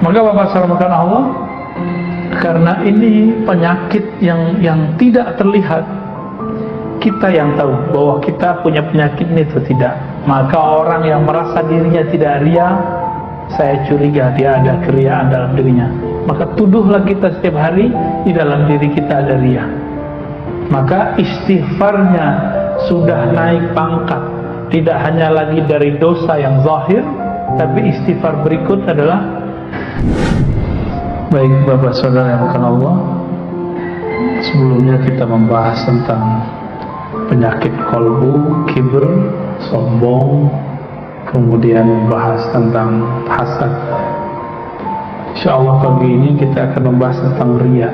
Maka Bapak salamkan Allah, karena ini penyakit yang tidak terlihat, kita yang tahu bahwa kita punya penyakit ini atau tidak. Maka orang yang merasa dirinya tidak ria, saya curiga dia ada keriaan dalam dirinya. Maka tuduhlah kita setiap hari di dalam diri kita ada ria. Maka istighfarnya sudah naik pangkat, tidak hanya lagi dari dosa yang zahir, tapi istighfar berikut adalah. Baik Bapak Saudara yang bukan Allah, sebelumnya kita membahas tentang penyakit kolbu, kibr, sombong, kemudian membahas tentang hasad. Insyaallah pagi ini kita akan membahas tentang riya.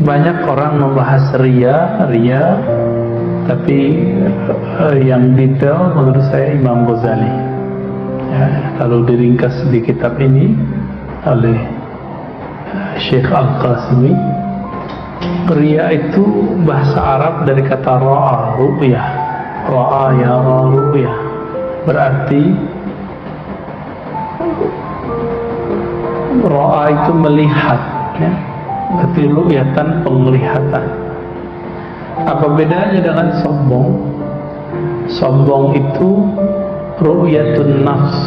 Banyak orang membahas riya, tapi yang detail menurut saya Imam Ghazali. Ya, kalau diringkas di kitab ini oleh Syekh Al-Qasimi, riya itu bahasa Arab dari kata ra'a, ru'yah. Ra'a yara ru'yah, berarti ra'a itu melihat, ya. Berarti ru'yatan, penglihatan. Apa bedanya dengan sombong? Sombong itu ru'yatun nafs.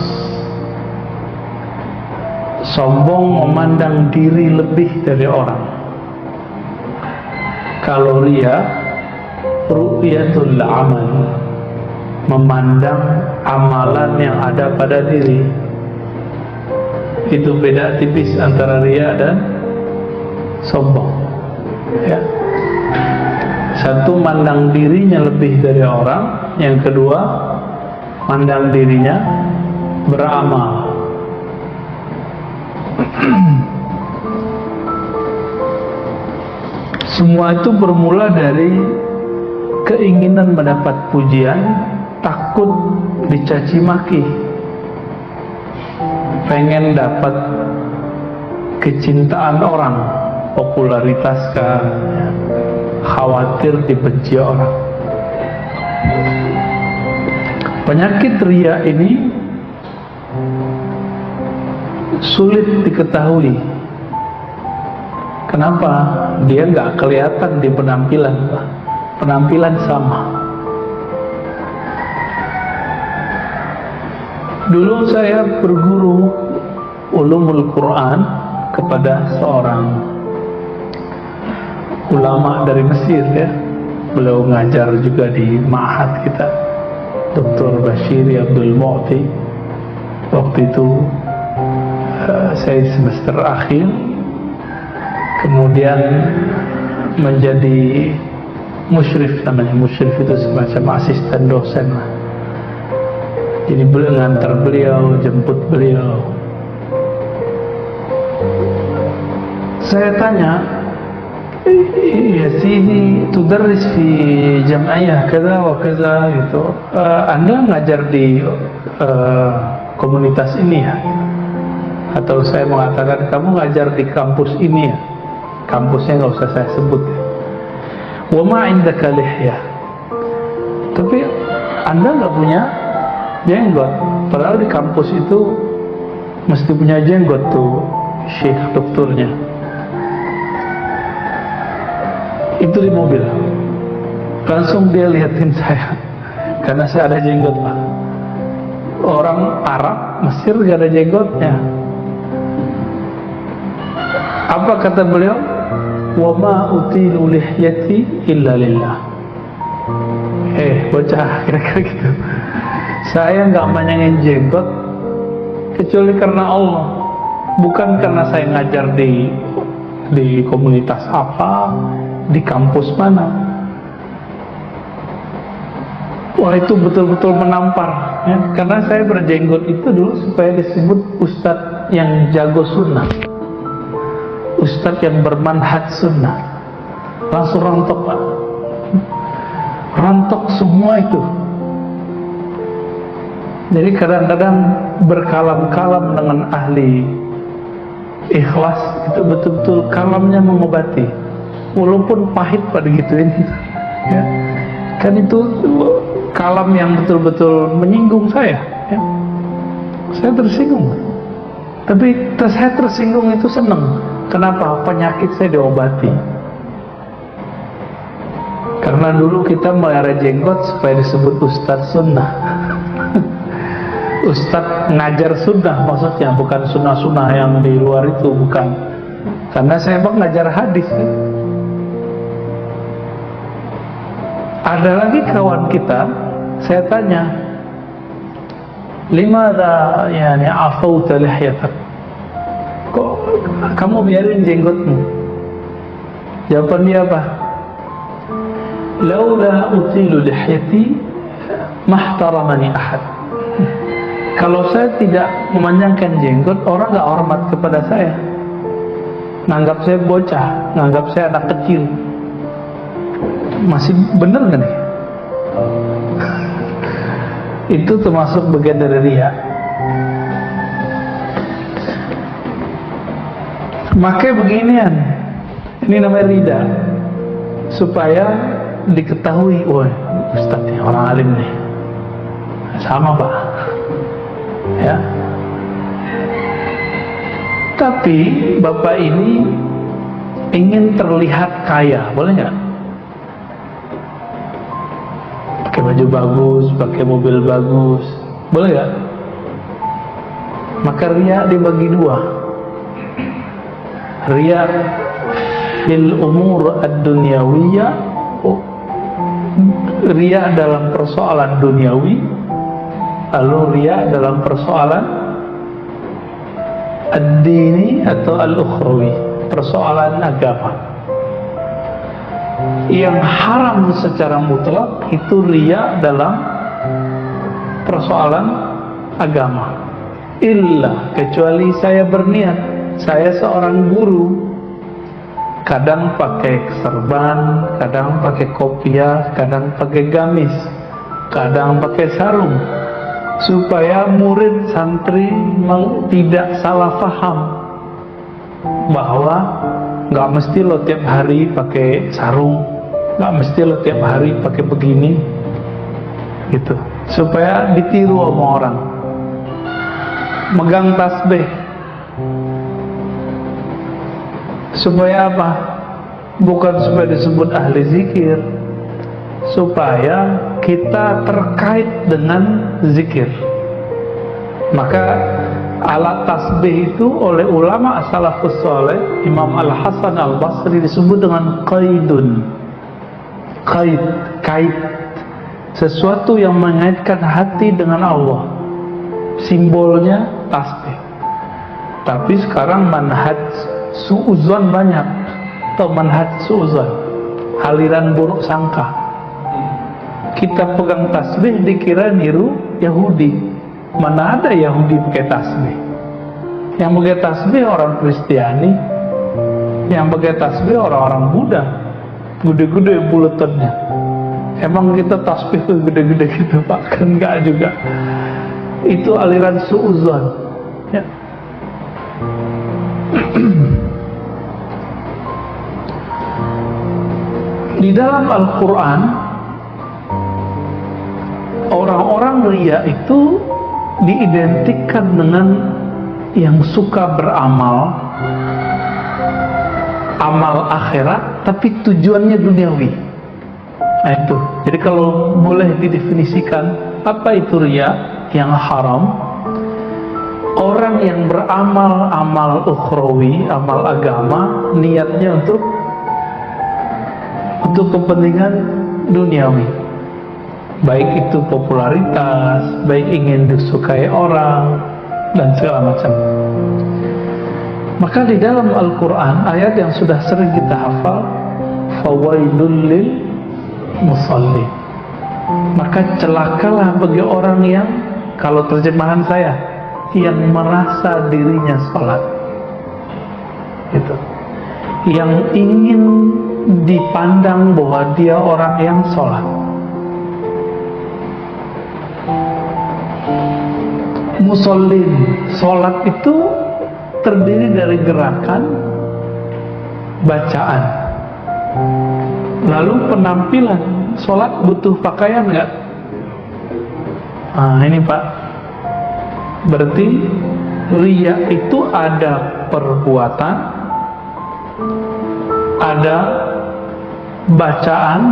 Sombong memandang diri lebih dari orang. Kalau riya, ru'yatul amal, memandang amalan yang ada pada diri. Itu beda tipis antara riya dan sombong, ya. Satu mandang dirinya lebih dari orang, yang kedua mandang dirinya beramal. Semua itu bermula dari keinginan mendapat pujian, takut dicaci maki, pengen dapat kecintaan orang, popularitas kah, khawatir dibenci orang. Penyakit riya ini sulit diketahui. Kenapa? Dia nggak kelihatan di penampilan, penampilan sama. Dulu saya berguru ulumul Quran kepada seorang ulama dari Mesir, ya. Beliau ngajar juga di ma'had kita, Dr. Bashiri Abdul Mu'ti. Waktu itu saya semester akhir, kemudian menjadi musyrif. Namanya musyrif itu semacam asisten dosen lah. Jadi beliau ngantar beliau, jemput beliau. Saya tanya, ya sini tudarris fi jam'iyah kaza wa kaza gitu. Anda ngajar di komunitas ini ya? Atau saya mengatakan kamu ngajar di kampus ini ya? Kampusnya nggak usah saya sebut ya. Wa ma indaka lihyah. Tapi Anda nggak punya jenggot. Padahal di kampus itu mesti punya jenggot tuh syekh doktornya. Itu di mobil. Langsung dia liatin saya, karena saya ada jenggot lah. Orang Arab Mesir gak ada jenggotnya. Apa kata beliau? Wa ma utilu lihyati illa lillah. Bocah, kira-kira gitu. Saya nggak manyangin jenggot kecuali karena Allah, bukan karena saya ngajar di komunitas apa, di kampus mana. Wah, itu betul-betul menampar, ya. Karena saya berjenggot itu dulu supaya disebut ustadz yang jago sunnah, ustadz yang bermanhaj sunnah. Langsung rontok, Pak. Rontok semua itu. Jadi kadang-kadang berkalam-kalam dengan ahli ikhlas itu betul-betul kalamnya mengobati, walaupun pahit pada gituin, ya. Kan itu kalam yang betul-betul menyinggung saya, ya. Saya tersinggung. Tapi saya tersinggung itu senang. Kenapa? Penyakit saya diobati. Karena dulu kita melihara jenggot supaya disebut Ustadz Sunnah. Ustadz ngajar sunnah maksudnya, bukan sunnah-sunnah yang di luar itu, bukan. Karena saya emang ngajar hadis. Ada lagi kawan kita, saya tanya, limadha yani afauta lihyatak, kok kamu biarin jenggotmu? Jawaban dia apa? Laula utilu lihyati mahtaramani ahad. Kalau saya tidak memanjangkan jenggot, orang gak hormat kepada saya, nganggap saya bocah, nganggap saya anak kecil. Masih bener gak nih? Itu termasuk bagian dari riya. Makanya beginian, ini namanya rida, supaya diketahui, wah Ustadz nih orang alim nih, sama Pak, ya. Tapi Bapak ini ingin terlihat kaya, boleh nggak? Pakai baju bagus, pakai mobil bagus, boleh nggak? Maka riya dibagi dua. Riya fil umur ad-dunyawiyah, riya dalam persoalan duniawi, lalu riya dalam persoalan ad-dini atau al-ukhrawi, persoalan agama. Yang haram secara mutlak itu riya dalam persoalan agama, illa kecuali saya berniat, saya seorang guru, kadang pakai serban, kadang pakai kopiah, kadang pakai gamis, kadang pakai sarung, supaya murid santri tidak salah paham bahwa nggak mesti lo tiap hari pakai sarung, nggak mesti lo tiap hari pakai begini, gitu, supaya ditiru sama orang. Megang tasbih supaya apa? Bukan supaya disebut ahli zikir, supaya kita terkait dengan zikir. Maka alat tasbih itu oleh ulama salafus saleh, Imam Al-Hasan Al-Basri, disebut dengan qaidun. Kait, sesuatu yang mengaitkan hati dengan Allah. Simbolnya tasbih. Tapi sekarang manhaj suuzon banyak, atau manhaj suuzon, aliran buruk sangka. Kita pegang tasbih dikira niru Yahudi. Mana ada Yahudi pakai tasbih? Yang pakai tasbih orang Kristiani, yang pakai tasbih orang-orang Buddha, gede-gede buletannya. Emang kita tasbih tuh gede-gede gitu Pak? Kan enggak juga. Itu aliran suuzon, ya. Di dalam Al-Quran, orang-orang riya itu diidentikan dengan yang suka beramal, amal akhirat, tapi tujuannya duniawi. Nah itu, jadi kalau boleh didefinisikan apa itu riya yang haram, orang yang beramal amal ukhrawi, amal agama, niatnya untuk kepentingan duniawi, baik itu popularitas, baik ingin disukai orang, dan segala macam. Maka di dalam Al-Quran, ayat yang sudah sering kita hafal, fawailul lil musallin, maka celakalah bagi orang yang, kalau terjemahan saya, yang merasa dirinya sholat, gitu, yang ingin dipandang bahwa dia orang yang sholat. Musallin, sholat itu terdiri dari gerakan, bacaan, lalu penampilan. Sholat butuh pakaian nggak? Nah ini Pak, Berarti riya itu ada perbuatan, ada bacaan,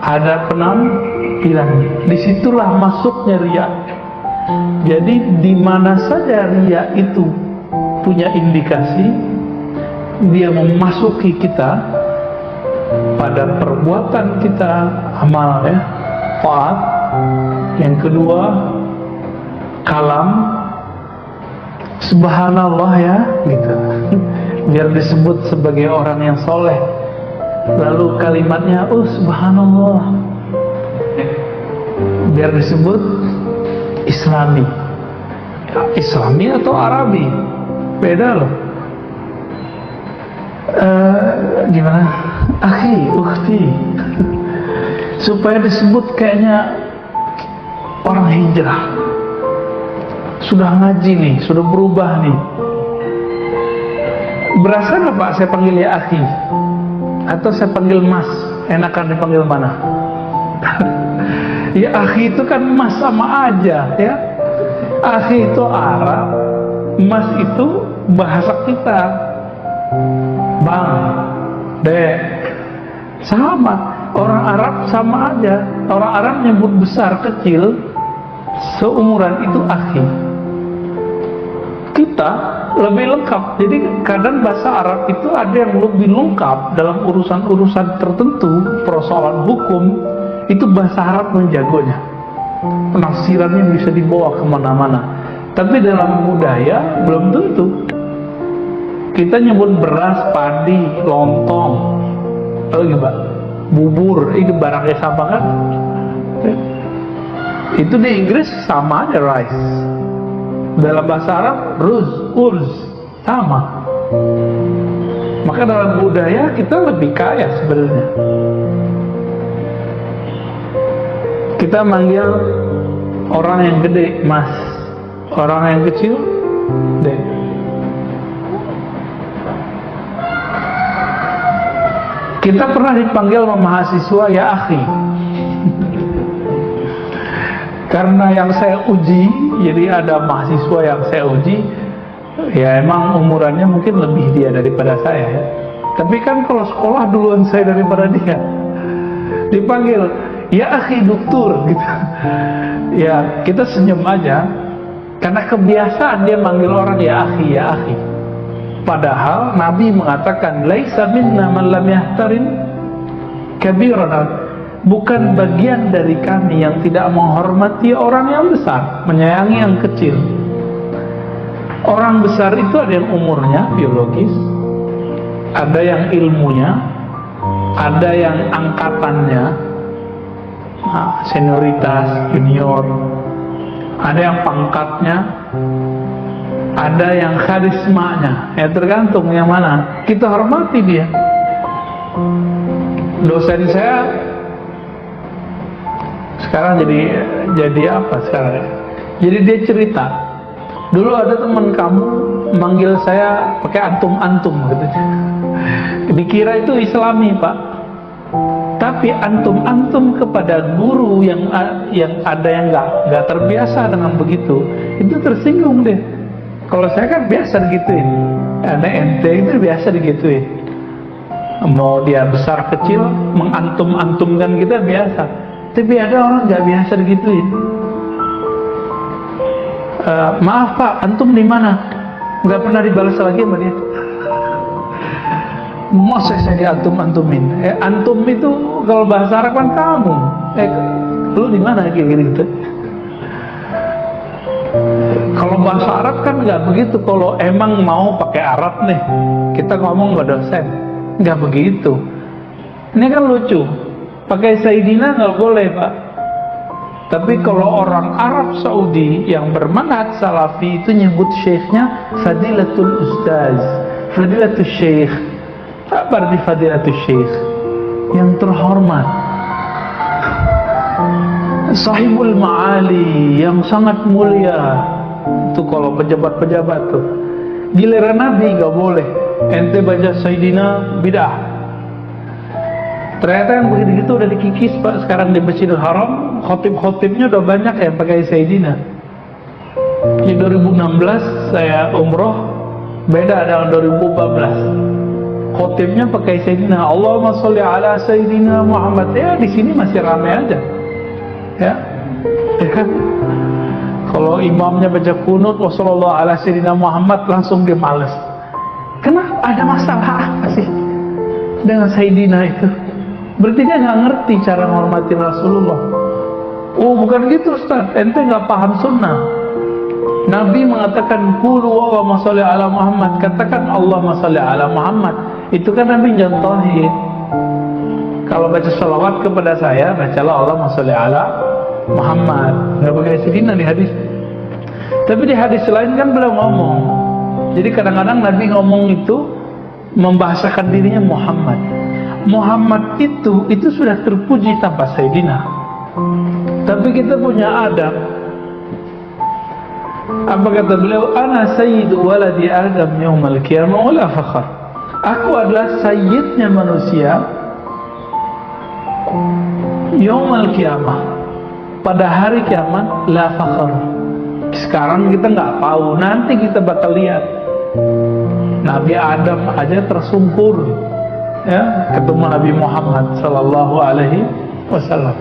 ada penampilan. Disitulah masuknya riya. Jadi di mana saja riya itu punya indikasi, dia memasuki kita pada perbuatan kita, amal ya, taat. Yang kedua, kalam, subhanallah ya, gitu. Biar disebut sebagai orang yang soleh. Lalu kalimatnya, oh subhanallah, biar disebut Islami. Islami atau Arabi beda loh. Gimana? Akhi, ukhti, supaya disebut kayaknya orang hijrah, sudah ngaji nih, sudah berubah nih. Berasa nggak Pak saya panggil ya akhi, atau saya panggil mas? Enakan dipanggil mana? Ya akhi itu kan mas sama aja ya. Akhi itu Arab, mas itu bahasa kita. Bang, dek, sama. Orang Arab sama aja. Orang Arab nyebut besar kecil seumuran itu akhi. Kita lebih lengkap. Jadi kadang bahasa Arab itu ada yang lebih lengkap dalam urusan-urusan tertentu, persoalan hukum. Itu bahasa Arab menjagonya. Penafsirannya bisa dibawa kemana-mana. Tapi dalam budaya belum tentu. Kita nyebut beras, padi, lontong, bubur, ini barangnya sama kan? Itu di Inggris sama aja, rice. Dalam bahasa Arab, ruz, urz, sama. Maka dalam budaya kita lebih kaya sebenarnya. Kita manggil orang yang gede mas, orang yang kecil dek. Kita pernah dipanggil sama mahasiswa ya akhi. Karena yang saya uji, jadi ada mahasiswa yang saya uji, ya emang umurannya mungkin lebih dia daripada saya ya. Tapi kan kalau sekolah duluan saya daripada dia, dipanggil ya akhi doktor gitu. Ya kita senyum aja, karena kebiasaan dia manggil orang ya akhi, ya akhi. Padahal Nabi mengatakan laisa minna man lam yahtarim kabirana, bukan bagian dari kami yang tidak menghormati orang yang besar, menyayangi yang kecil. Orang besar itu ada yang umurnya biologis, ada yang ilmunya, ada yang angkatannya, senioritas, junior, ada yang pangkatnya, ada yang karismanya. Ya tergantung yang mana kita hormati dia. Dosen saya sekarang jadi apa sekarang? Jadi dia cerita, dulu ada teman kamu manggil saya pakai antum-antum gitu. Dikira itu Islami Pak. Tapi antum-antum kepada guru yang ada yang nggak terbiasa dengan begitu, itu tersinggung deh. Kalau saya kan biasa digituin, ada ente itu biasa digituin. Mau dia besar kecil mengantum-antumkan kita biasa. Tapi ada orang nggak biasa digituin. Maaf Pak, antum di mana? Nggak pernah dibalas lagi sama dia. Masa saya diantum-antumin? Antum itu kalau bahasa Arab kan kamu. Lu di mana gitu? Kalau bahasa Arab kan nggak begitu. Kalau emang mau pakai Arab nih, kita ngomong ke dosen, nggak begitu. Ini kan lucu. Pakai Sayyidina nggak boleh Pak. Tapi kalau orang Arab Saudi yang bermanhaj Salafi itu nyebut syekhnya Fadilatul Ustaz, Fadilatul Syekh. Apa arti Fadilatul Syekh? Yang terhormat, Sahibul Ma'ali, yang sangat mulia. Itu kalau pejabat-pejabat tuh. Giliran Nabi nggak boleh. Ente baca Sayyidina bid'ah. Ternyata yang begitu udah dikikis Pak. Sekarang di Masjidil Haram khotib-khotibnya udah banyak yang pakai Sayyidina. Di 2016 saya umroh, beda dengan 2014. Khotibnya pakai Sayyidina, Allahumma sholli ala Sayyidina Muhammad. Ya di sini masih ramai aja, ya kan? Kalau imamnya baca kunut wassallallahu ala Sayyidina Muhammad, langsung dia males. Kenapa? Ada masalah apa sih dengan Sayyidina itu? Berarti dia nggak ngerti cara menghormati Rasulullah. Oh bukan gitu Ustaz, ente nggak paham sunnah. Nabi mengatakan qulu Allahumma sholli ala Muhammad, katakan Allahumma sholli ala Muhammad. Itu kan Nabi contohin. Kalau baca salawat kepada saya, bacalah Allahumma sholli ala Muhammad. Nggak pakai Sayyidina di hadis. Tapi di hadis lain kan beliau ngomong. Jadi kadang-kadang Nabi ngomong itu membahasakan dirinya Muhammad. Muhammad itu sudah terpuji tanpa Sayyidina. Tapi kita punya adab. Apa kata beliau? Ana sayyidu waladi Adam yaumal qiyamah wala fakhr. Aku adalah sayyidnya manusia yaumal qiyamah, pada hari kiamat, la fakhr. Sekarang kita nggak tahu, nanti kita bakal lihat. Nabi Adam aja tersungkur, ya, ketemu Nabi Muhammad sallallahu alaihi wasallam.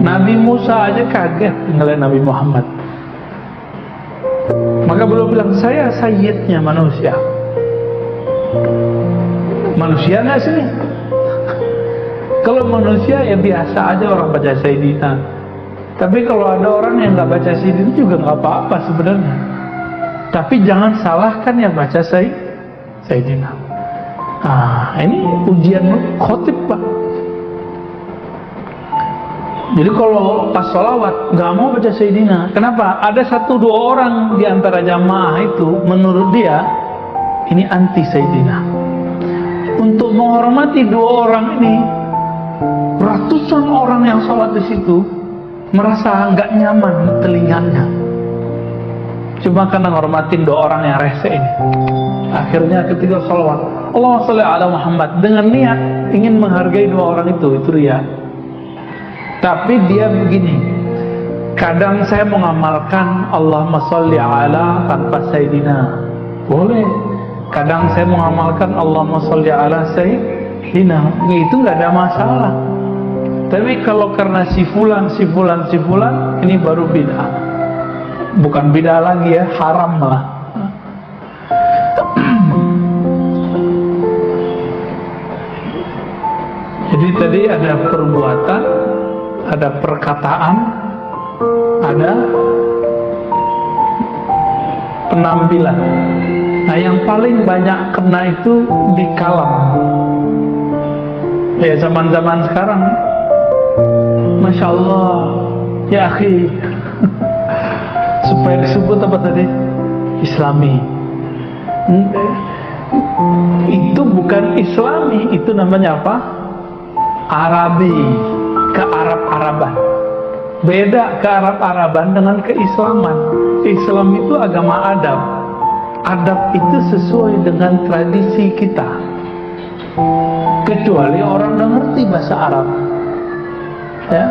Nabi Musa aja kaget ngeliat Nabi Muhammad. Maka beliau bilang, saya sayyidnya manusia. Manusia nggak sih? Kalau manusia ya biasa aja orang baca Sayyidina. Tapi kalau ada orang yang nggak baca Sayyidina juga nggak apa-apa sebenarnya. Tapi jangan salahkan yang baca Sayyidina. Ini ujian khotib Pak. Jadi kalau pas sholawat nggak mau baca Sayyidina, kenapa? Ada 1-2 orang di antara jamaah itu menurut dia ini anti Sayyidina. Untuk menghormati 2 orang ini, ratusan orang yang sholat di situ merasa nggak nyaman telinganya. Cuma karena menghormatin 2 orang yang rese ini. Akhirnya ketika sholawat, Allahumma sholli ala Muhammad, dengan niat ingin menghargai 2 orang itu riya. Tapi dia begini, kadang saya mengamalkan Allahumma sholli ala tanpa Sayyidina, boleh. Kadang saya mengamalkan Allahumma sholli ala Sayyidina, itu nggak ada masalah. Tapi kalau karena si fulan, ini baru bid'ah. Bukan bid'ah lagi ya, haram malah. Jadi tadi ada perbuatan, ada perkataan, ada penampilan. Nah yang paling banyak kena itu di kalam. Ya zaman-zaman sekarang, Masya Allah, ya akhi, supaya disebut apa tadi? Islami. Itu bukan Islami, itu namanya apa? Arabi, ke-Arab-Araban. Beda ke-Arab-Araban dengan keislaman. Islam itu agama adab. Adab itu sesuai dengan tradisi kita. Kecuali orang yang ngerti bahasa Arab, ya.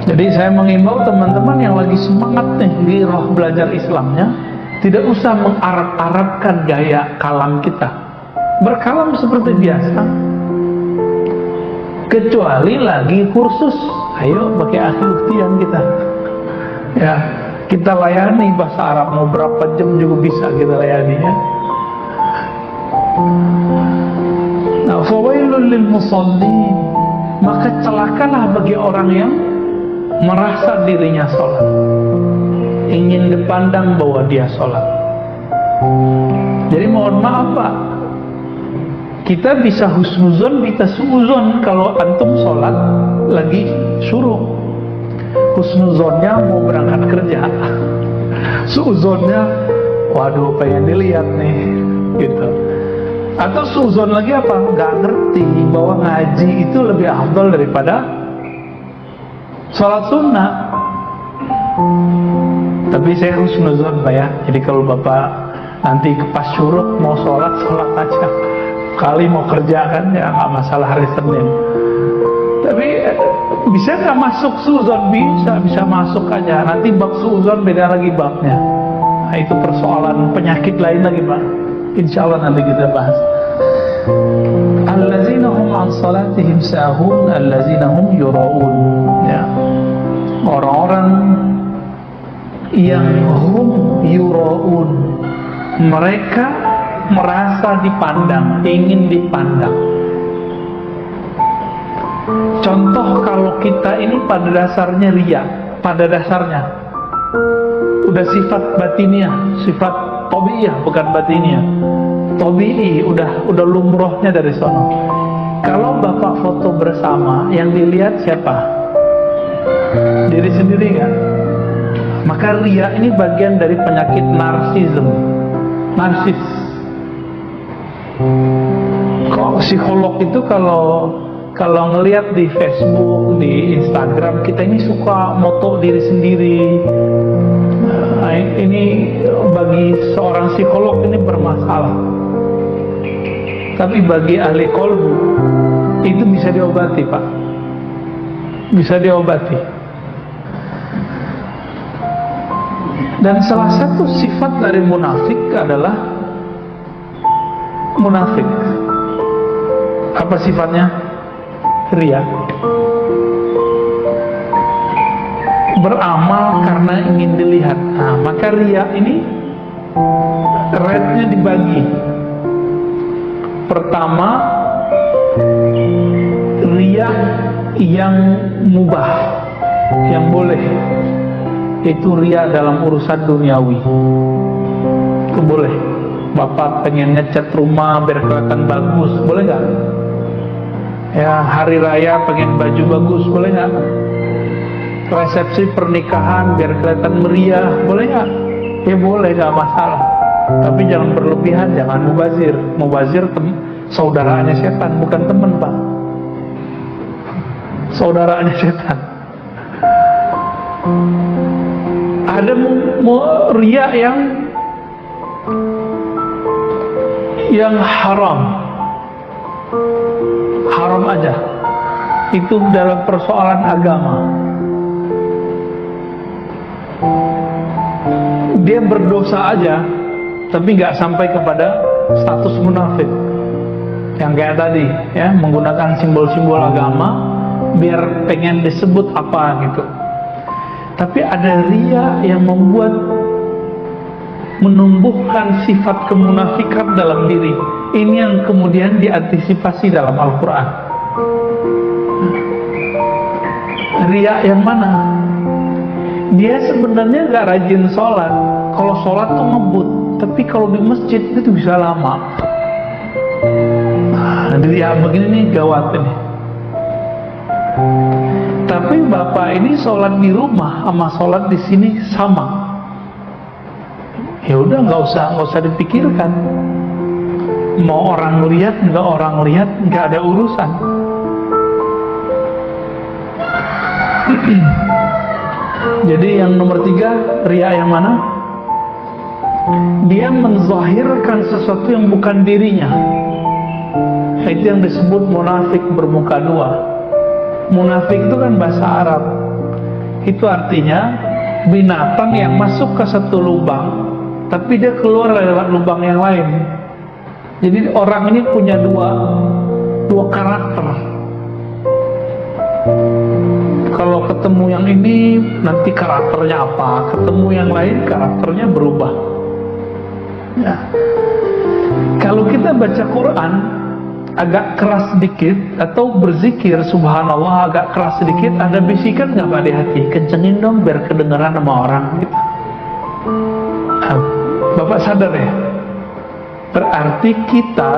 Jadi saya mengimbau teman-teman yang lagi semangat nih di roh belajar Islamnya, tidak usah mengarab-arabkan gaya kalam kita. Berkalam seperti biasa. Kecuali lagi kursus, ayo pakai akhi ukhtian kita. Ya, kita layani bahasa Arab, mau berapa jam juga bisa kita layani ya. Nah, fawailul lil musallin, maka celakalah bagi orang yang merasa dirinya sholat, ingin dipandang bahwa dia sholat. Jadi mohon maaf Pak, kita bisa husnuzon, bisa suuzon. Kalau antum sholat lagi suruh, husnuzonnya mau berangkat kerja, suuzonnya waduh pengen dilihat nih gitu. Atau suuzon lagi apa? Nggak ngerti bahwa ngaji itu lebih afdal daripada sholat sunnah. Tapi saya husnuzon Pak ya. Jadi kalau Bapak nanti pas syuruk mau sholat aja. Kali mau kerja kan ya nggak masalah hari Senin. Tapi bisa nggak masuk suuzon? Bisa masuk aja. Nanti bab suuzon beda lagi babnya. Nah, itu persoalan penyakit lain lagi, Pak. Insya Allah nanti kita bahas. Allazina hum an salatihim sahun, allazina hum yura'un. Ya. Orang-orang yang hum yura'un, mereka merasa dipandang, ingin dipandang. Contoh, kalau kita ini pada dasarnya riya, pada dasarnya udah sifat batiniah, sifat tabi'iyah, bukan batiniah, tabi'i, udah lumrohnya dari sono. Kalau bapak foto bersama, yang dilihat siapa? Diri sendiri kan? Maka riya ini bagian dari penyakit narsisme, narsis. Kok psikolog itu kalau ngelihat di Facebook, di Instagram, kita ini suka moto diri sendiri. Ini bagi seorang psikolog ini bermasalah. Tapi bagi ahli kolbu itu bisa diobati, Pak. Bisa diobati. Dan salah satu sifat dari munafik adalah munafik. Apa sifatnya? Riya. Beramal karena ingin dilihat. Nah, maka riya ini rate-nya dibagi. Pertama, riya yang mubah, yang boleh. Itu riya dalam urusan duniawi. Itu boleh. Bapak pengen ngecat rumah biar kelihatan bagus, boleh nggak? Ya, hari raya pengen baju bagus, boleh nggak? Resepsi pernikahan biar kelihatan meriah, boleh nggak? Ya boleh, nggak masalah. Tapi jangan berlebihan, jangan mubazir. Mubazir saudaranya setan, bukan teman, Pak. Saudaranya setan. Ada riya yang haram aja. Itu dalam persoalan agama. Dia berdosa aja, tapi nggak sampai kepada status munafik. Yang kayak tadi, ya, menggunakan simbol-simbol agama biar pengen disebut apa gitu. Tapi ada riya yang menumbuhkan sifat kemunafikan dalam diri. Ini yang kemudian diantisipasi dalam Al-Quran. Riya yang mana? Dia sebenarnya gak rajin sholat. Kalau sholat tuh ngebut, tapi kalau di masjid itu bisa lama. Nah, riya begini nih gawat ini. Tapi bapak ini sholat di rumah sama sholat di sini sama. Ya udah, nggak usah dipikirkan. Mau orang lihat, nggak ada urusan. Jadi yang nomor 3, riya yang mana? Dia menzahirkan sesuatu yang bukan dirinya. Itu yang disebut munafik bermuka dua. Munafik itu kan bahasa Arab. Itu artinya binatang yang masuk ke satu lubang, tapi dia keluar lewat lubang yang lain. Jadi orang ini punya dua karakter. Kalau ketemu yang ini, nanti karakternya apa? Ketemu yang lain, karakternya berubah. Ya. Kalau kita baca Quran agak keras sedikit, atau berzikir subhanallah agak keras sedikit, ada bisikan nggak Pak di hati? Kencengin dong biar kedengeran sama orang gitu. Nah, Bapak sadar ya? Berarti kita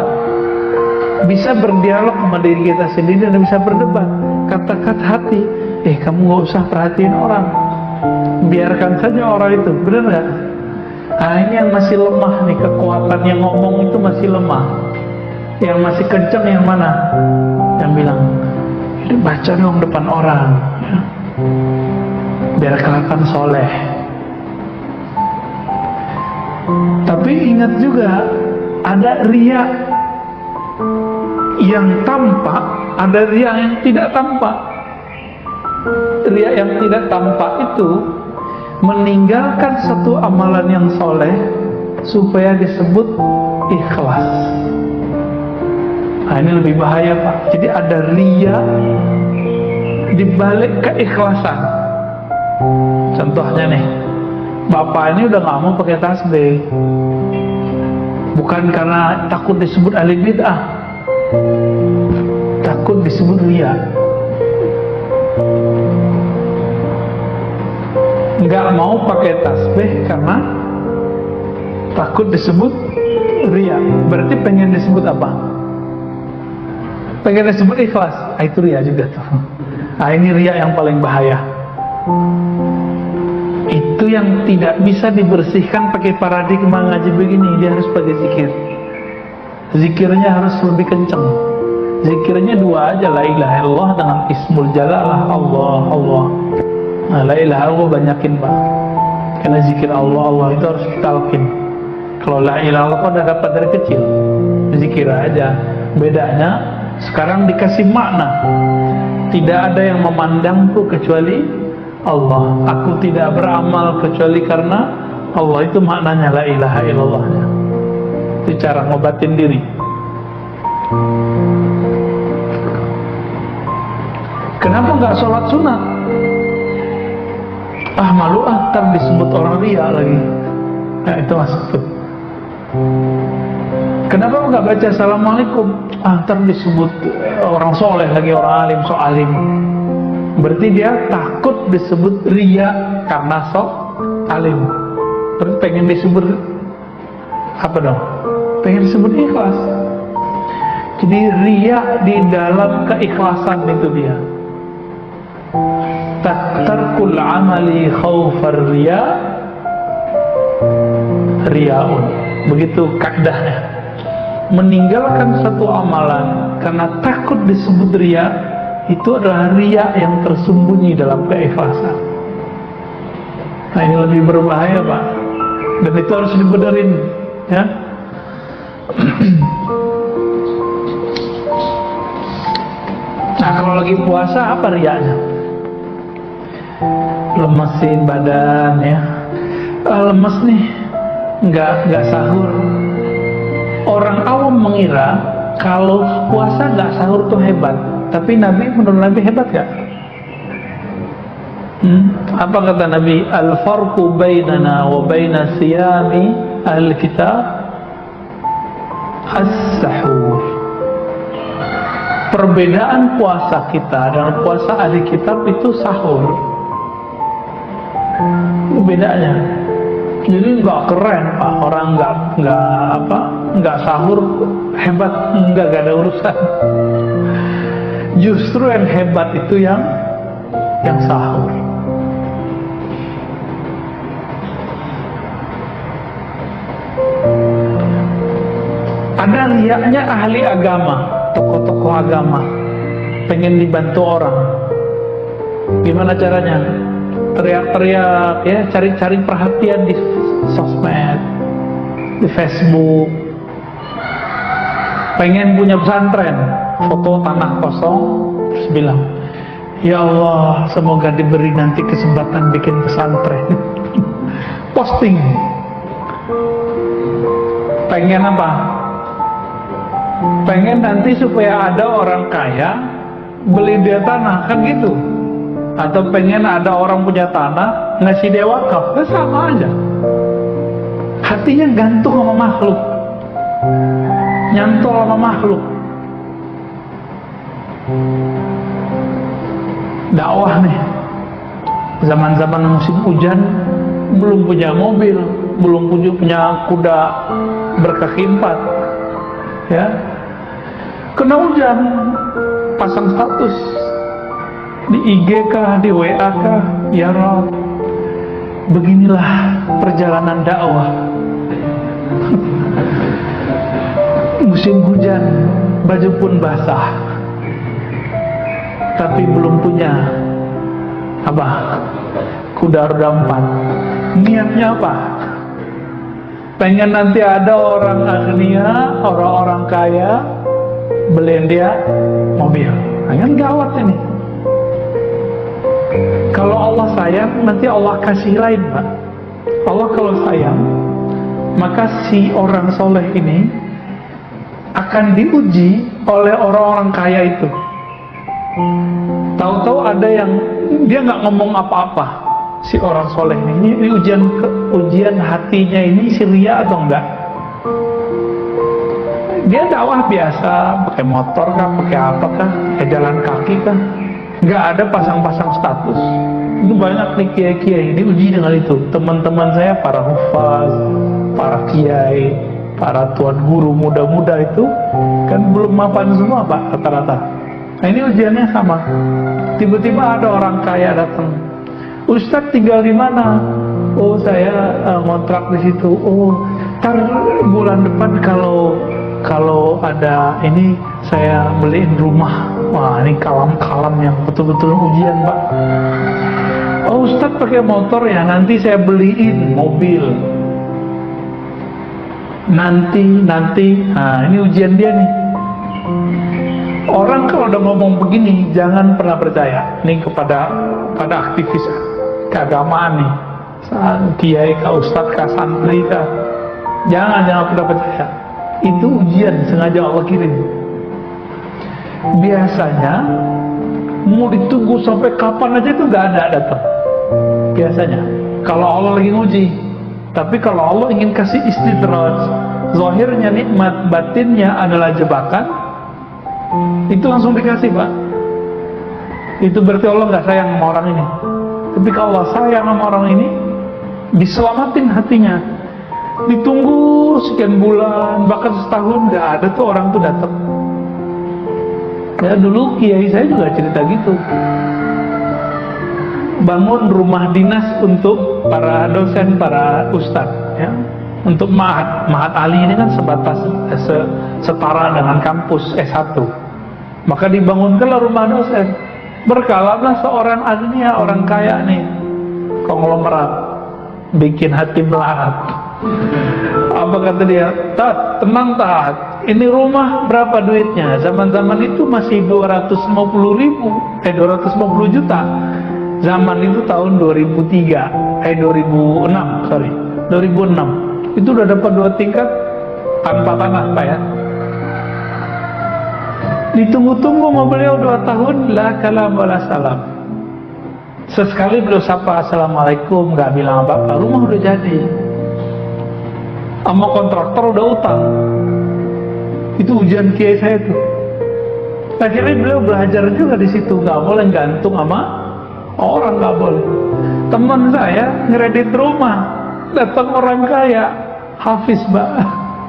bisa berdialog sama diri kita sendiri dan bisa berdebat. Kata-kata hati, kamu nggak usah perhatiin orang, biarkan saja orang itu, benar nggak? Nah, ini yang masih lemah nih, kekuatan yang ngomong itu masih lemah. Yang masih kencang yang mana? Yang bilang, baca dong depan orang, ya, biar kelihatan soleh. Tapi ingat juga, ada riya yang tampak ada riya yang tidak tampak. Riya yang tidak tampak itu meninggalkan satu amalan yang soleh supaya disebut ikhlas. Nah, ini lebih bahaya, Pak. Jadi ada riya dibalik keikhlasan. Contohnya nih, bapak ini udah nggak mau pakai tasbih, bukan karena takut disebut ahli bid'ah, takut disebut riya. Nggak mau pakai tasbih karena takut disebut riya. Berarti pengen disebut apa? Pengen disebut ikhlas. Itu riya juga tuh. Nah, ini riya yang paling bahaya. Itu yang tidak bisa dibersihkan pakai paradigma ngaji begini. Dia harus pakai zikir. Zikirnya harus lebih kencang. Zikirnya dua aja, la ilaha illallah dengan ismul jalalah Allah Allah. Nah, la ilaha illallah banyakin, Pak. Karena zikir Allah Allah itu harus ditalkin. Kalau la ilaha illallah kan udah dapat dari kecil, zikir aja. Bedanya sekarang dikasih makna. Tidak ada yang memandangku kecuali Allah. Aku tidak beramal kecuali karena Allah. Itu maknanya la ilaha illallahnya. Itu cara ngobatin diri. Kenapa nggak sholat sunat? Ah, malu ah, ntar disebut orang riya lagi. Nah, itu masuk tuh. Kenapa nggak baca assalamualaikum? Ah, ntar disebut orang soleh lagi, orang alim, so alim. Berarti dia takut disebut riya karena so alim. Berarti pengen disebut apa dong? Pengen disebut ikhlas. Jadi riya di dalam keikhlasan itu dia. Tarkul amali khawfar riya riyaun. Begitu kaidahnya. Meninggalkan satu amalan karena takut disebut riya, itu adalah riya yang tersembunyi dalam keikhlasan. Nah, ini lebih berbahaya, Pak. Dan itu harus dibenerin, ya. Nah, kalau lagi puasa apa riyanya? Lemesin badan, ya. Lemes nih, nggak sahur. Orang awam mengira kalau puasa nggak sahur tuh hebat. Tapi Nabi, menurut Nabi hebat gak? Apa kata Nabi? Al-farqu bainana wa baina siyami al-kitab as-sahur. Perbedaan puasa kita dan puasa ahli kitab itu sahur. Itu bedanya. Jadi nggak keren, Pak, orang nggak sahur hebat, nggak ada urusan. Justru yang hebat itu yang sahur. Ada riyanya ahli agama, tokoh-tokoh agama, pengen dibantu orang. Gimana caranya? Teriak-teriak, ya, cari-cari perhatian di sosmed, di Facebook. Pengen punya pesantren, foto tanah kosong, terus bilang, ya Allah, semoga diberi nanti kesempatan bikin pesantren. Posting. Pengen apa? Pengen nanti supaya ada orang kaya beli dia tanah, kan gitu. Atau pengen ada orang punya tanah ngasih dia wakaf, itu sama aja. Hatinya gantung sama makhluk, nyantol sama makhluk. Dakwah nih, zaman-zaman musim hujan, belum punya mobil, belum punya kuda berkaki 4, ya, kena hujan, pasang status di IG kah, di WA kah, ya Rob, beginilah perjalanan dakwah. Musim hujan, baju pun basah, tapi belum punya apa? Kuda roda 4. Niatnya apa? Pengen nanti ada orang agnia, orang-orang kaya beliin dia mobil. Nah, kan gawat ini. Kalau Allah sayang, nanti Allah kasih lain, Pak. Allah kalau sayang, maka si orang soleh ini akan diuji oleh orang-orang kaya itu. Tahu-tahu ada yang dia nggak ngomong apa-apa, si orang soleh ini ujian hatinya ini ria atau enggak. Dia dakwah biasa, pakai motor kah, pakai apa kah, jalan kaki kah, nggak ada pasang-pasang status. Itu banyak nih kiai-kiai diuji dengan itu. Teman-teman saya para hufaz, para kiai, para tuan guru muda-muda itu kan belum mapan semua, Pak, rata-rata. Nah, ini ujiannya sama. Tiba-tiba ada orang kaya datang, Ustadz tinggal di mana? Oh, saya ngontrak di situ. Oh, ntar bulan depan kalau ada ini saya beliin rumah. Wah, ini kalam-kalam yang betul-betul ujian, Pak. Oh, Ustadz pakai motor ya, nanti saya beliin mobil. Nanti. Nah, ini ujian dia nih. Orang kalau udah ngomong begini, jangan pernah percaya. Ini kepada aktivis keagamaan nih, kiai kah, ustadz kah, santri kah, jangan pernah percaya. Itu ujian sengaja Allah kirim. Biasanya mau ditunggu sampai kapan aja itu nggak ada datang. Biasanya kalau Allah lagi nguji. Tapi kalau Allah ingin kasih istidraj, zahirnya nikmat, batinnya adalah jebakan, itu langsung dikasih, Pak. Itu berarti Allah nggak sayang sama orang ini. Tapi kalau Allah sayang sama orang ini, diselamatin hatinya. Ditunggu sekian bulan, bahkan setahun nggak ada tuh orang tuh datang. Ya dulu kiai saya juga cerita gitu. Bangun rumah dinas untuk para dosen, para ustadz, ya. Untuk Mahat Ali ini kan sebatas setara dengan kampus S1. Maka dibangunkanlah rumah dosen. Berkalalah seorang agnia, orang kaya nih, konglomerat, bikin hati melarat. Apa kata dia? Tat, tenang Tat, ini rumah berapa duitnya? Zaman-zaman itu masih 250 juta. Zaman itu tahun 2006. Itu udah dapat 2 tingkat tanpa tanah, Pak, ya. Ditunggu-tunggu sama beliau 2 tahun, la kalam wala salam. Sesekali beliau sapa assalamualaikum, nggak bilang apa-apa, rumah udah jadi. Sama kontraktor udah utang. Itu ujian kiai saya tuh. Akhirnya beliau belajar juga di situ, nggak boleh gantung sama orang, nggak boleh. Teman saya ngeredit rumah, datang orang kaya, hafiz, Mbak,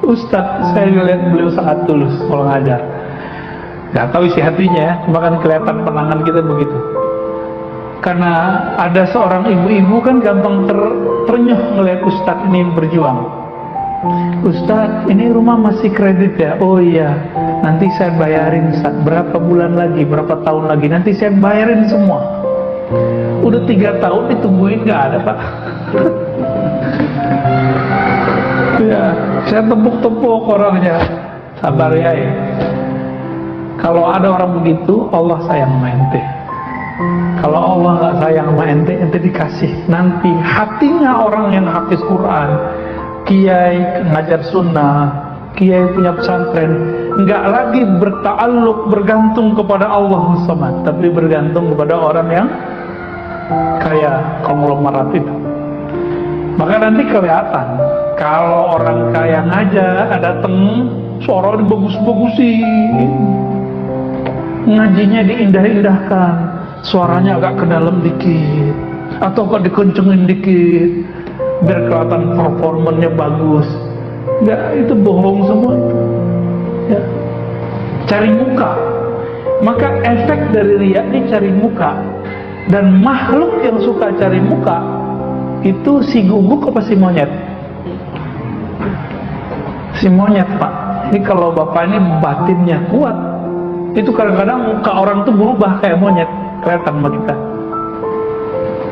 Ustadz. Saya lihat beliau sangat tulus kalau ngajar. Nggak tahu isi hatinya ya, cuma kan kelihatan penangan kita begitu. Karena ada seorang ibu-ibu kan gampang ternyuh ngelihat Ustadz ini berjuang. Ustadz, ini rumah masih kredit ya? Oh iya, nanti saya bayarin Ustadz. Berapa bulan lagi, berapa tahun lagi, nanti saya bayarin semua. Udah 3 tahun ditungguin nggak ada, Pak. Ya, saya tepuk-tepuk orangnya. Sabar ya. Kalau ada orang begitu, Allah sayang sama ente. Kalau Allah nggak sayang sama ente, ente dikasih. Nanti hatinya orang yang hafiz Quran, kiai ngajar sunnah, kiai punya pesantren, nggak lagi bergantung kepada Allah Samad, tapi bergantung kepada orang yang kaya, konglomerat itu. Maka nanti kelihatan kalau orang kaya ngajak, datang, suaranya bagus-bagusin, ngajinya diindah-indahkan, suaranya agak ke dalam dikit, atau kok dikencengin dikit, biar kelihatan performanya bagus. Enggak, itu bohong semua itu. Ya. Cari muka. Maka efek dari riya ini cari muka. Dan makhluk yang suka cari muka itu si guguk apa si monyet? Si monyet, Pak. Ini kalau bapak ini batinnya kuat, itu kadang-kadang muka orang tuh berubah kayak monyet, kelihatan sama kita.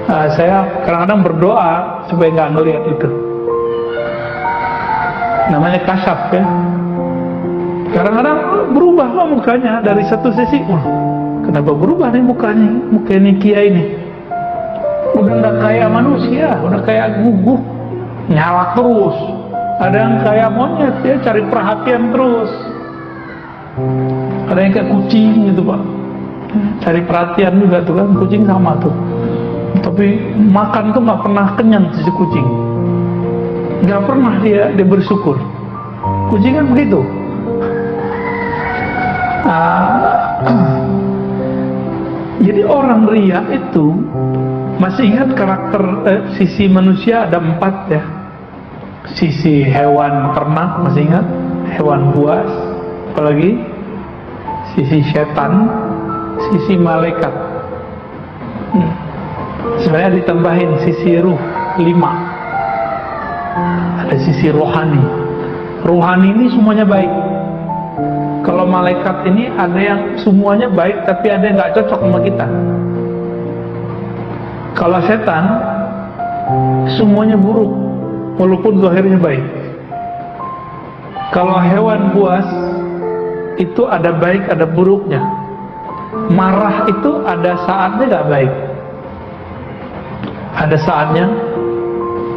Nah, saya kadang-kadang berdoa supaya nggak ngelihat itu. Namanya kasyaf, ya. Kadang-kadang berubah kok mukanya. Dari satu sisi, wah, kenapa berubah nih mukanya, muka ini kiai ini udah nggak kayak manusia, udah kayak gugup, nyala terus. Ada yang kayak monyet, dia cari perhatian terus. Ada yang kayak kucing gitu Pak, cari perhatian juga tuh kan. Kucing sama tuh, tapi makan tuh nggak pernah kenyang si kucing, nggak pernah dia bersyukur. Kucing kan begitu. Jadi orang riya itu, masih ingat karakter sisi manusia ada 4 ya. Sisi hewan ternak masih ingat, hewan buas, apalagi sisi setan, sisi malaikat. Sebenarnya ditambahin sisi ruh 5. Ada sisi rohani. Rohani ini semuanya baik. Kalau malaikat ini ada yang semuanya baik, tapi ada yang nggak cocok sama kita. Kalau setan semuanya buruk, walaupun zahirnya baik. Kalau hewan buas itu ada baik, ada buruknya. Marah itu ada saatnya nggak baik, ada saatnya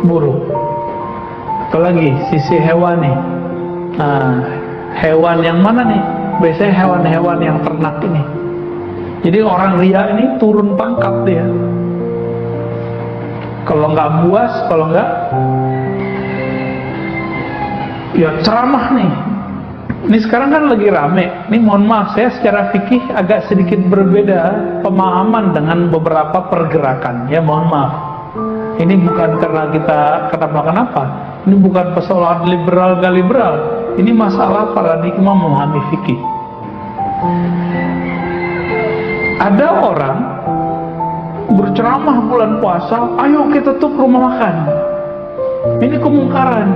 buruk. Apalagi sisi hewani. Hewan yang mana nih? Biasanya hewan-hewan yang ternak ini. Jadi orang riya ini turun pangkat dia. Kalau nggak buas, kalau nggak ya ceramah nih. Ini sekarang kan lagi rame. Ini mohon maaf, saya secara fikih agak sedikit berbeda pemahaman dengan beberapa pergerakan. Ya mohon maaf. Ini bukan karena kita kenapa-kenapa. Ini bukan persoalan liberal gak liberal. Ini masalah paradigma memahami fikih. Ada orang berceramah bulan puasa, ayo kita tutup rumah makan. Ini kemungkaran.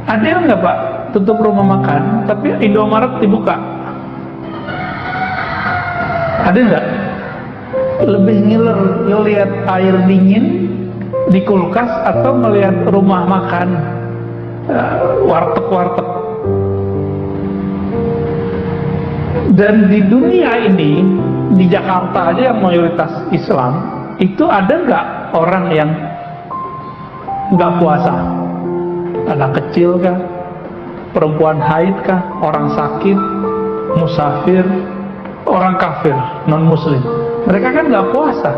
Ada yang nggak Pak tutup rumah makan, tapi Indomaret dibuka? Ada nggak? Lebih ngiler ngelihat air dingin di kulkas atau melihat rumah makan warteg-warteg? Dan di dunia ini, di Jakarta aja yang mayoritas Islam, itu ada nggak orang yang nggak puasa? Anak kecil kah? Perempuan haid kah? Orang sakit? Musafir? Orang kafir? Non-muslim? Mereka kan nggak puasa.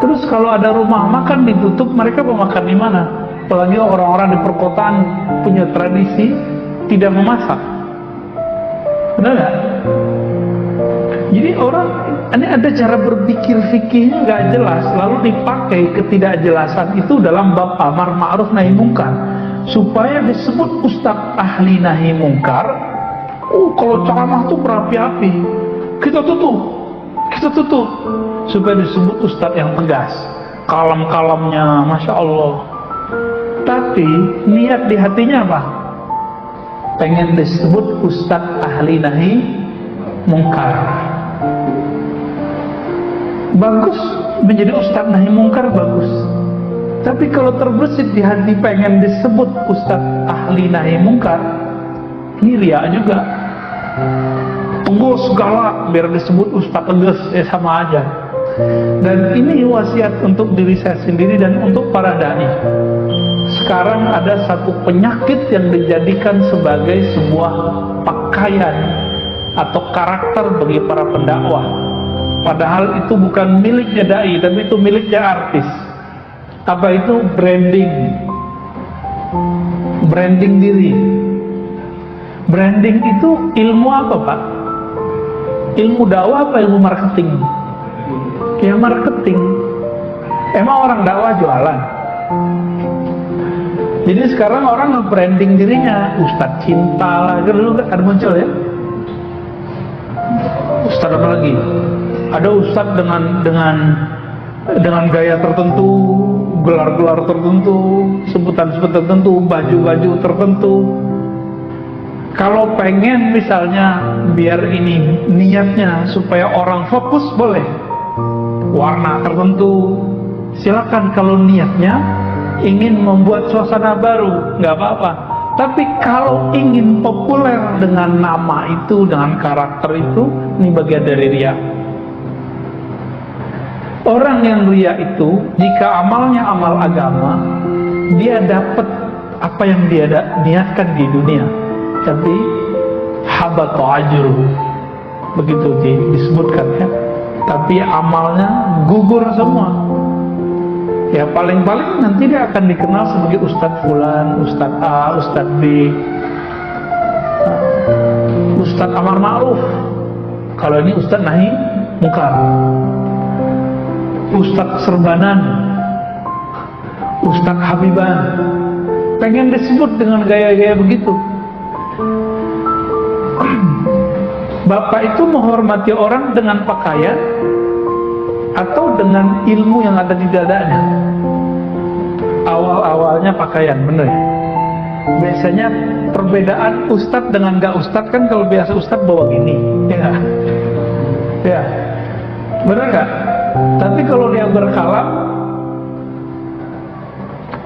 Terus kalau ada rumah makan ditutup, mereka mau makan di mana? Apalagi orang-orang di perkotaan punya tradisi tidak memasak. Benar nggak? Jadi orang ini ada cara berpikir fikihnya nggak jelas, lalu dipakai ketidakjelasan itu dalam bab amar ma'ruf nahi mungkar supaya disebut ustadz ahli nahi mungkar. Kalau ceramah tuh berapi-api, kita tutup supaya disebut ustadz yang tegas, kalem-kalemnya, masya Allah. Tapi niat di hatinya apa? Pengen disebut ustadz ahli nahi mungkar. Bagus menjadi ustadz nahi mungkar, bagus. Tapi kalau terbesit di hati pengen disebut ustadz ahli nahi mungkar, ini riya juga. Teguh segala biar disebut ustadz tegas, sama aja. Dan ini wasiat untuk diri saya sendiri dan untuk para dai. Sekarang ada satu penyakit yang dijadikan sebagai sebuah pakaian atau karakter bagi para pendakwah. Padahal itu bukan miliknya dai, tapi itu miliknya artis. Apa itu? Branding. Branding diri. Branding itu ilmu apa Pak? Ilmu dakwah apa ilmu marketing? Ya marketing. Emang orang dakwah jualan? Jadi sekarang orang nge-branding dirinya, Ustadz cinta lah, dulu ada muncul ya. Ustadz apa lagi? Ada ustadz dengan gaya tertentu, gelar-gelar tertentu, sebutan-sebutan tertentu, baju-baju tertentu. Kalau pengen misalnya biar ini niatnya supaya orang fokus, boleh. Warna tertentu, silakan. Kalau niatnya ingin membuat suasana baru, nggak apa-apa. Tapi kalau ingin populer dengan nama itu, dengan karakter itu, ini bagian dari riya. Orang yang riya itu, jika amalnya amal agama, dia dapat apa yang dia niatkan di dunia, tapi habata ajruhu, begitu disebutkan ya. Tapi amalnya gugur semua. Ya paling-paling nanti dia akan dikenal sebagai Ustadz Fulan, Ustadz A, Ustadz B, Ustadz Amar Ma'ruf. Kalau ini Ustadz Nahi Mungkar, Ustadz Serbanan, Ustadz Habiban. Pengen disebut dengan gaya-gaya begitu. Bapak itu menghormati orang dengan pakaian atau dengan ilmu yang ada di dadanya. Awal-awalnya pakaian, bener ya? Biasanya perbedaan ustadz dengan gak ustadz kan, kalau biasa ustadz bawa gini, ya gak? Ya, bener gak? Tapi kalau dia berkalam,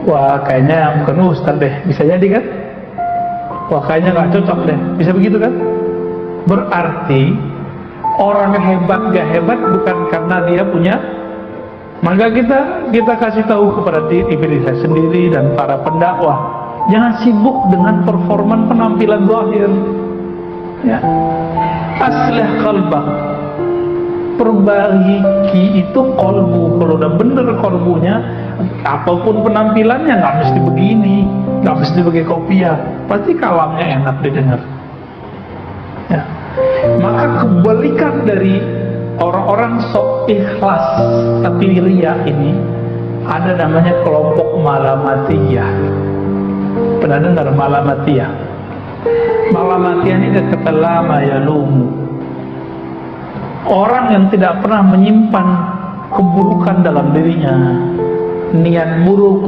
wah kayaknya bukan ustadz deh, bisa jadi kan? Wah kayaknya gak cocok deh, bisa begitu kan? Berarti orang hebat gak hebat bukan karena dia punya. Maka kita kasih tahu kepada diri saya sendiri dan para pendakwah, jangan sibuk dengan performan penampilan zahir. Ya. Aslih qalbak, perbaiki itu kolbu. Kalau udah bener kolbunya, apapun penampilannya nggak mesti begini, nggak mesti pakai kopiah, pasti kalamnya enak didengar. Ya. Maka kebalikan dari orang-orang sok ikhlas tapi riya ini, ada namanya kelompok malamatiyah. Pernah dengar malamatiyah? Malamatiyah ini kata lama yalumu, orang yang tidak pernah menyimpan keburukan dalam dirinya, niat buruk.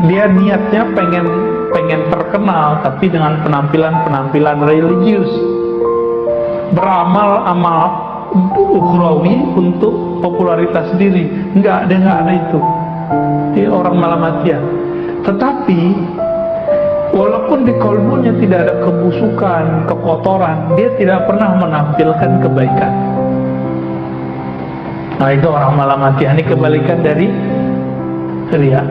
Dia niatnya pengen terkenal, tapi dengan penampilan religius, beramal-amal ukhrawi untuk popularitas diri. Dia nggak ada itu. Dia orang malamatiyah. Tetapi walaupun di kolbunya tidak ada kebusukan, kekotoran, dia tidak pernah menampilkan kebaikan. Nah itu orang malamatiyah. Ini kebalikan dari riya.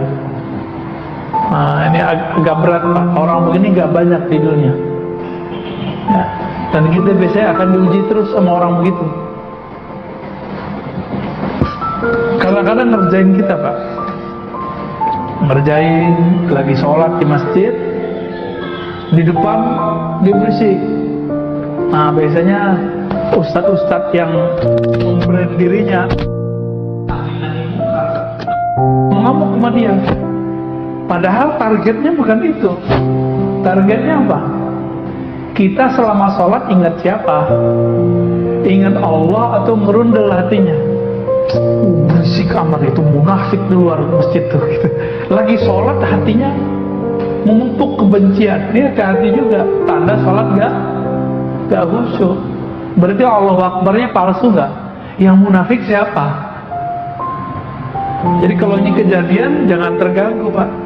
Nah ini agak berat Pak. Orang begini gak banyak di dunia ya. Dan kita biasanya akan diuji terus sama orang begitu. Kadang-kadang ngerjain kita Pak, ngerjain lagi sholat di masjid, di depan dia berisik. Nah biasanya ustadz-ustadz yang membrand dirinya mengamuk sama dia, padahal targetnya bukan itu. Targetnya apa? Kita selama sholat ingat siapa? Ingat Allah atau merundel hatinya? Berisik amat, itu munafik di luar masjid tuh gitu. Lagi sholat hatinya memupuk kebencian. Ini hati juga tanda sholat gak khusyuk. Berarti Allah Akbarnya palsu gak? Yang munafik siapa? Jadi kalau ini kejadian jangan terganggu Pak.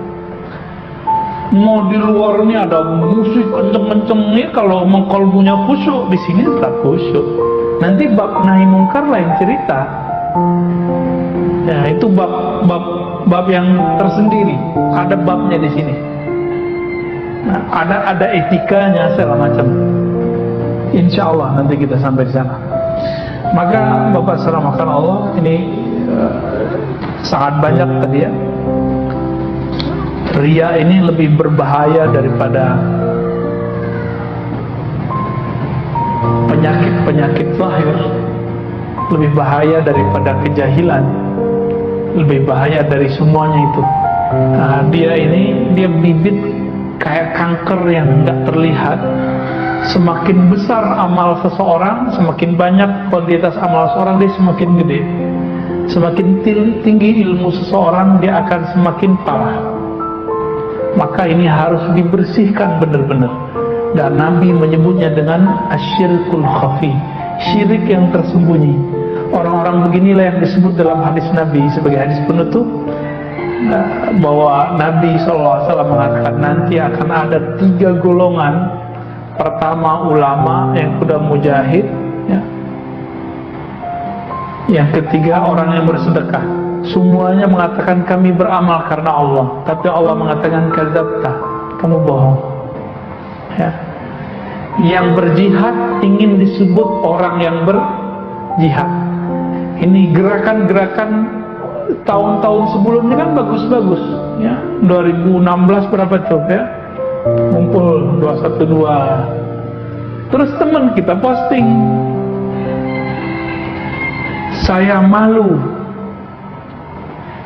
Mau di luar ini ada musik kenceng-kenceng nih, kalau mengkolbunya khusyuk, di sini tetap khusyuk. Nanti bab nahi mungkar lain cerita. Ya itu bab yang tersendiri. Ada babnya di sini. Nah, ada etikanya segala macam. Insya Allah nanti kita sampai di sana. Maka Bapak seramakan Allah, ini sangat banyak tadi ya. Riya ini lebih berbahaya daripada penyakit zahir, lebih bahaya daripada kejahilan, lebih bahaya dari semuanya itu. Nah, dia bibit kayak kanker yang nggak terlihat. Semakin besar amal seseorang, semakin banyak kuantitas amal seseorang, dia semakin gede. Semakin tinggi ilmu seseorang, dia akan semakin parah. Maka ini harus dibersihkan benar-benar. Dan Nabi menyebutnya dengan asyirkul khafi, syirik yang tersembunyi. Orang-orang beginilah yang disebut dalam hadis Nabi sebagai hadis penutup, bahwa Nabi SAW mengatakan nanti akan ada 3 golongan. Pertama ulama, yang kedua mujahid, ya. Yang ketiga orang yang bersedekah. Semuanya mengatakan kami beramal karena Allah, tapi Allah mengatakan kadzabta, kamu bohong, ya. Yang berjihad ingin disebut orang yang berjihad. Ini gerakan-gerakan tahun-tahun sebelumnya kan bagus-bagus, ya. 2016 berapa coba, ya, ngumpul 212. Terus teman kita posting, saya malu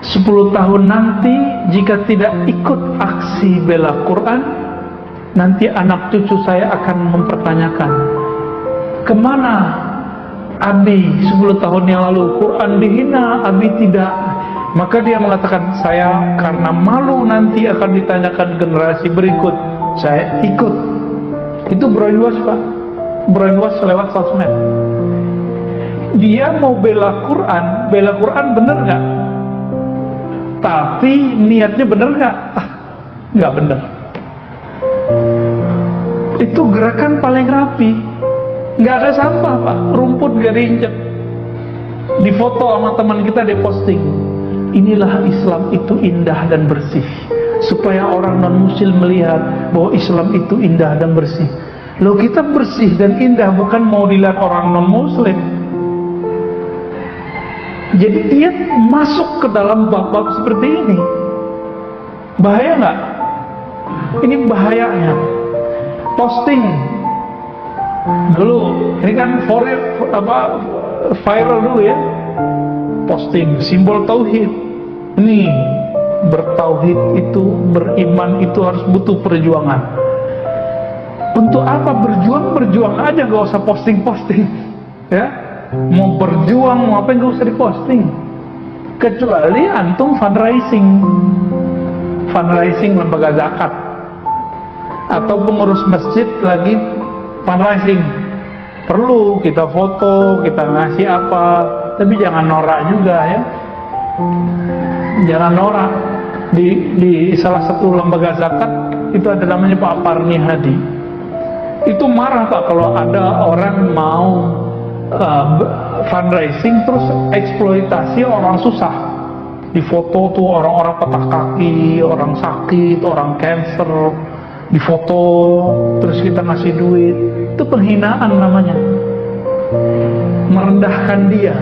10 tahun nanti jika tidak ikut aksi bela Quran, nanti anak cucu saya akan mempertanyakan, kemana Abi 10 tahun yang lalu? Quran dihina, Abi tidak. Maka dia mengatakan, saya karena malu nanti akan ditanyakan generasi berikut, saya ikut. Itu brainwash, Pak. Brainwash lewat sosmed. Dia mau bela Quran bener nggak? Tapi niatnya bener nggak? Nggak bener. Itu gerakan paling rapi. Nggak ada sampah, Pak. Rumput nggak diinjek. Difoto sama teman kita, diposting. Inilah Islam itu indah dan bersih, supaya orang non-muslim melihat bahwa Islam itu indah dan bersih. Loh, kita bersih dan indah bukan mau dilihat orang non-muslim. Jadi dia masuk ke dalam bab-bab seperti ini. Bahaya nggak? Ini bahayanya. Posting dulu, ini kan viral dulu, ya. Posting simbol tauhid. Ini bertauhid itu, beriman itu harus butuh perjuangan. Untuk apa berjuang? Berjuang aja, gak usah posting-posting, ya. Mau berjuang, mau apa, gak usah diposting. Kecuali antum fundraising lembaga zakat, atau pengurus masjid lagi fundraising, perlu kita foto, kita ngasih apa. Tapi jangan norak juga, ya. Jangan norak. Di salah satu lembaga zakat itu ada namanya Pak Parni Hadi. Itu marah, Pak, kalau ada orang mau fundraising terus eksploitasi orang susah. Difoto tuh orang-orang patah kaki, orang sakit, orang cancer, difoto terus kita ngasih duit. Itu penghinaan namanya, merendahkan dia.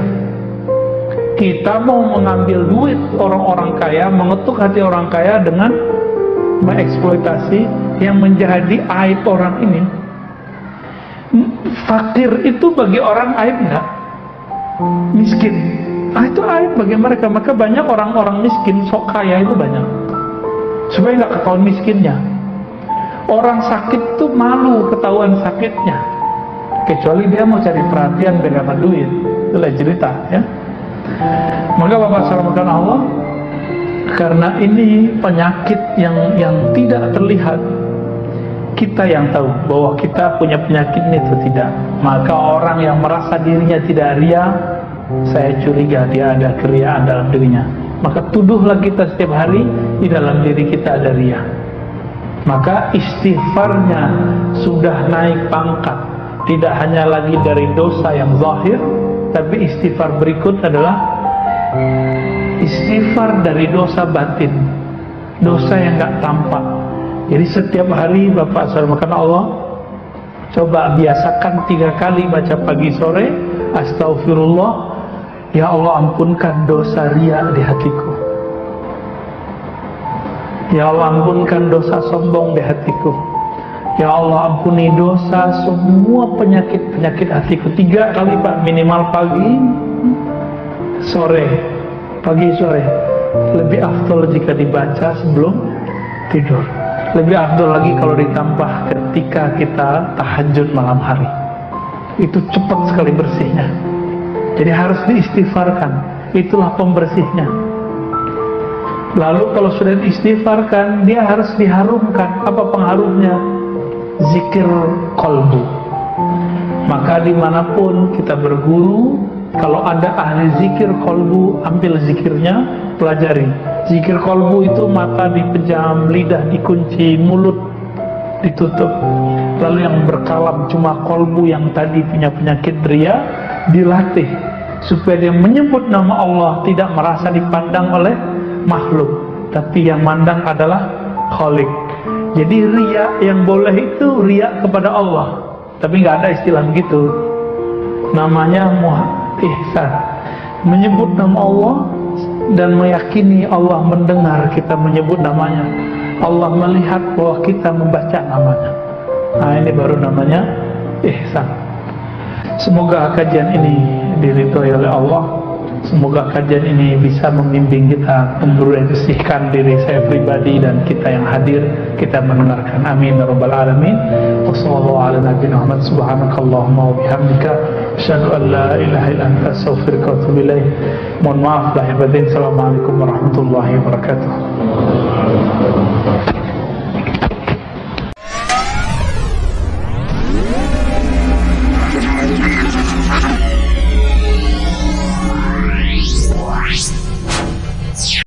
Kita mau mengambil duit orang-orang kaya, mengetuk hati orang kaya dengan mengeksploitasi yang menjadi aib orang ini. Fakir itu bagi orang aib nggak? Miskin, itu aib bagi mereka. Maka banyak orang-orang miskin sok kaya itu banyak, supaya nggak ketahuan miskinnya. Orang sakit tuh malu ketahuan sakitnya, kecuali dia mau cari perhatian biar dapat duit. Itu lain cerita, ya. Maka Bapak selamatkan Allah, karena ini penyakit yang tidak terlihat. Kita yang tahu bahwa kita punya penyakit ini atau tidak. Maka orang yang merasa dirinya tidak ria, saya curiga dia ada keriaan dalam dirinya. Maka tuduhlah kita setiap hari di dalam diri kita ada ria. Maka istighfarnya sudah naik pangkat. Tidak hanya lagi dari dosa yang zahir, tapi istighfar berikut adalah istighfar dari dosa batin, dosa yang gak tampak. Jadi setiap hari Bapak selamatkan Allah, coba biasakan 3 kali baca pagi sore, astagfirullah, ya Allah ampunkan dosa ria di hatiku, ya Allah ampunkan dosa sombong di hatiku, ya Allah ampuni dosa semua penyakit hatiku. 3 kali, Pak, minimal pagi sore, pagi sore. Lebih afdol jika dibaca sebelum tidur. Lebih afdol lagi kalau ditambah ketika kita tahajud malam hari. Itu cepat sekali bersihnya. Jadi harus diistighfarkan. Itulah pembersihnya. Lalu kalau sudah diistighfarkan, dia harus diharumkan. Apa pengharumnya? Zikir kolbu. Maka dimanapun kita berguru, kalau ada ahli zikir kolbu, ambil zikirnya, pelajari. Zikir kolbu itu mata dipejam, lidah dikunci, mulut ditutup. Lalu yang berkalam cuma kolbu yang tadi punya penyakit ria dilatih supaya dia menyebut nama Allah tidak merasa dipandang oleh makhluk, tapi yang mandang adalah Khalik. Jadi ria yang boleh itu ria kepada Allah, tapi nggak ada istilah begitu. Namanya ihsan, menyebut nama Allah dan meyakini Allah mendengar kita menyebut namanya. Allah melihat bahwa kita membaca namanya. Nah, ini baru namanya ihsan. Semoga kajian ini diridhoi oleh Allah. Semoga kajian ini bisa membimbing kita, membersihkan diri saya pribadi dan kita yang hadir, kita mendengarkan. Amin ya rabbal alamin. Wassallallahu ala nabiyina Muhammad, subhanakallahumma wa bihamdika, asyhadu an la ilaha illa anta, astaghfiruka wa atubu ilaik. Mohon maaf lahir batin. Assalamualaikum warahmatullahi wabarakatuh.